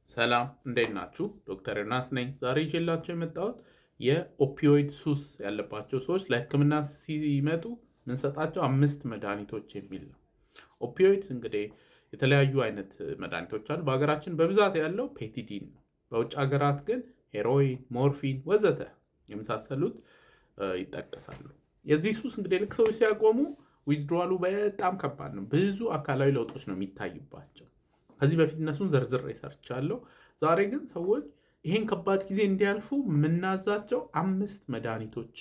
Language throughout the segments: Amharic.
ሰላም እንዴት ናችሁ? ዶክተር ዮናስ ነኝ። ዛሬ ይዤላችሁ የመጣሁት የኦፒዮይድ ሱስ ያለባቸው ሰዎች ለሕክምና ሲመጡ ምንሰጣቸው 5 መድኃኒቶች የሚል ነው። ኦፒዮይድ እንግዲህ የተለያዩ አይነት መድኃኒቶች አሉ። በሀገራችን በብዛት ያለው ፔቲዲን ነው። በውጭ ሀገራት ግን ሄሮይን፣ ሞርፊን ወዘተ የመሳሰሉት ይጠቀሳሉ። የዚህ ሱስ እንግዲህ ልክ ሰዎች ሲያቆሙ ዊዝድሮዋሉ በጣም ከባድ ነው። ብዙ አካላዊ ለውጦች ነው የሚታዩባቸው። ከዚህ በፊት እነሱን ዘርዝሬ ሰርቻለሁ። ዛሬ ግን ሰዎች ይሄን ከባድ ጊዜ እንዲያልፉ የምናዛቸው 5 መድኃኒቶች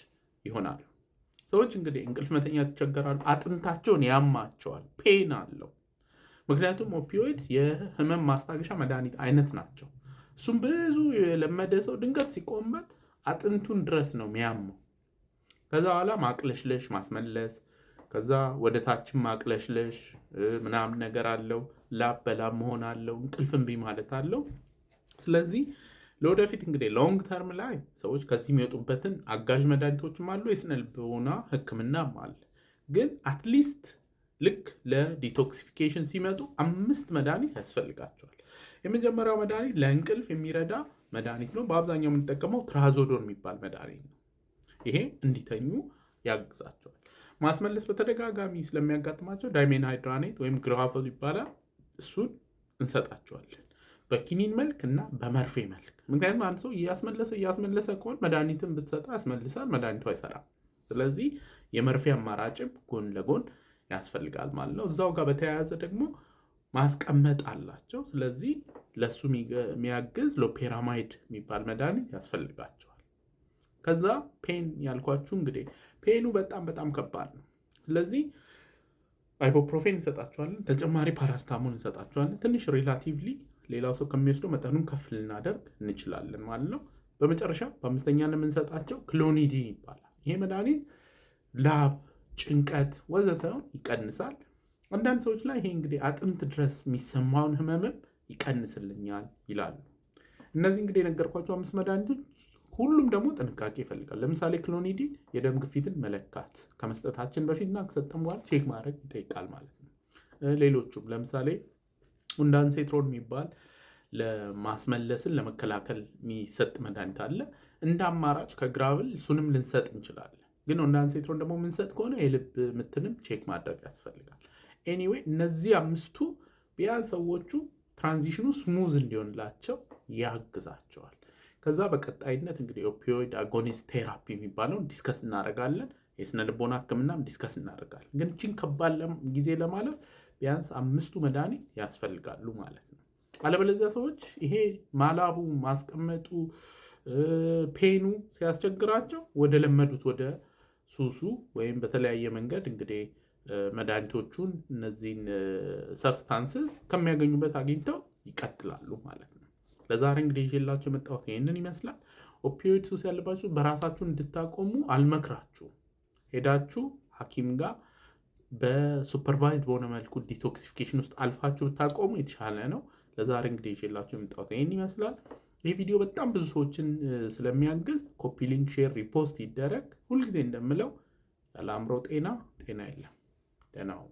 ይሆናሉ። ሰዎች እንግዲህ እንቅልፍ መተኛት ይቸገራሉ፣ አጥንታቸውን ያማቸዋል፣ ፔን አለው። ምክንያቱም ኦፒዮይድ የህመም ማስታገሻ መድኃኒት አይነት ናቸው። እሱም ብዙ የለመደ ሰው ድንገት ሲቆምበት አጥንቱን ድረስ ነው የሚያመው። ከዛ በኋላ ማቅለሽለሽ፣ ማስመለስ፣ ከዛ ወደ ታችን ማቅለሽለሽ ምናምን ነገር አለው። ላብ በላብ መሆን አለው። እንቅልፍ እምቢ ማለት አለው። ስለዚህ ለወደፊት እንግዲህ ሎንግ ተርም ላይ ሰዎች ከዚህ የሚወጡበትን አጋዥ መድኃኒቶችም አሉ፣ የስነ ልቦና ሕክምናም አለ። ግን አትሊስት ልክ ለዲቶክሲፊኬሽን ሲመጡ 5 መድኃኒት ያስፈልጋቸዋል። የመጀመሪያው መድኃኒት ለእንቅልፍ የሚረዳ መድኃኒት ነው። በአብዛኛው የምንጠቀመው ትራዞዶን የሚባል መድኃኒት ነው። ይሄ እንዲተኙ ያግዛቸዋል። ማስመለስ በተደጋጋሚ ስለሚያጋጥማቸው ዳይሜንሃይድራኔት ወይም ግራቨል ይባላል። እሱን እንሰጣቸዋለን በኪኒን መልክ እና በመርፌ መልክ። ምክንያቱም አንድ ሰው እያስመለሰ ከሆነ መድኃኒትን ብትሰጠው ያስመልሳል፣ መድኃኒቱ አይሰራም። ስለዚህ የመርፌ አማራጭም ጎን ለጎን ያስፈልጋል ማለት ነው። እዛው ጋር በተያያዘ ደግሞ ማስቀመጥ አላቸው። ስለዚህ ለሱ የሚያግዝ ሎፔራማይድ የሚባል መድኃኒት ያስፈልጋቸዋል። ከዛ ፔን ያልኳችሁ እንግዲህ ፔኑ በጣም ከባድ ነው። ስለዚህ አይቦፕሮፌን እንሰጣቸዋለን፣ ተጨማሪ ፓራስታሞን እንሰጣቸዋለን። ትንሽ ሪላቲቭሊ ሌላው ሰው ከሚወስደው መጠኑን ከፍ ልናደርግ እንችላለን ማለት ነው። በመጨረሻ በ5ኛ የምንሰጣቸው ክሎኒዲን ይባላል። ይሄ መድኃኒት ላብ፣ ጭንቀት ወዘተውን ይቀንሳል። አንዳንድ ሰዎች ላይ ይሄ እንግዲህ አጥንት ድረስ የሚሰማውን ህመምም ይቀንስልኛል ይላሉ። እነዚህ እንግዲህ የነገርኳቸው 5 መድኃኒቶች ሁሉም ደግሞ ጥንቃቄ ይፈልጋል። ለምሳሌ ክሎኒዲን የደም ግፊትን መለካት ከመስጠታችን በፊትና ከሰጠን በኋላ ቼክ ማድረግ ይጠይቃል ማለት ነው። ሌሎቹም ለምሳሌ ኦንዳንሴትሮን የሚባል ለማስመለስን ለመከላከል የሚሰጥ መድኃኒት አለ። እንደ አማራጭ ከግራብል እሱንም ልንሰጥ እንችላለን። ግን ኦንዳንሴትሮን ደግሞ የምንሰጥ ከሆነ የልብ ምትንም ቼክ ማድረግ ያስፈልጋል። ኤኒዌይ እነዚህ 5ቱ ቢያንስ ሰዎቹ ትራንዚሽኑ ስሙዝ እንዲሆንላቸው ያግዛቸዋል። ከዛ በቀጣይነት እንግዲህ ኦፒዮይድ አጎኒስት ቴራፒ የሚባለውን ዲስከስ እናደርጋለን። የስነ ልቦና ህክምናም ዲስከስ እናደርጋለን። ግን እችን ከባድ ጊዜ ለማለፍ ቢያንስ 5ቱ መድኃኒት ያስፈልጋሉ ማለት ነው። አለበለዚያ ሰዎች ይሄ ማላቡ ማስቀመጡ ፔኑ ሲያስቸግራቸው ወደ ለመዱት ወደ ሱሱ ወይም በተለያየ መንገድ እንግዲህ መድኃኒቶቹን እነዚህን ሰብስታንስስ ከሚያገኙበት አግኝተው ይቀጥላሉ ማለት ነው። ለዛሬ እንግዲህ ይዤላችሁ የመጣሁት ይህንን ይመስላል። ኦፒዮይድ ሱስ ያለባችሁ በራሳችሁ እንድታቆሙ አልመክራችሁም። ሄዳችሁ ሐኪም ጋር በሱፐርቫይዝድ በሆነ መልኩ ዲቶክሲፊኬሽን ውስጥ አልፋችሁ ብታቆሙ የተሻለ ነው። ለዛሬ እንግዲህ ይዤላችሁ የመጣሁት ይህን ይመስላል። ይህ ቪዲዮ በጣም ብዙ ሰዎችን ስለሚያግዝ ኮፒ ሊንክ፣ ሼር፣ ሪፖስት ይደረግ። ሁልጊዜ እንደምለው ያለ አእምሮ ጤና የለም። ደህና ሁኑ።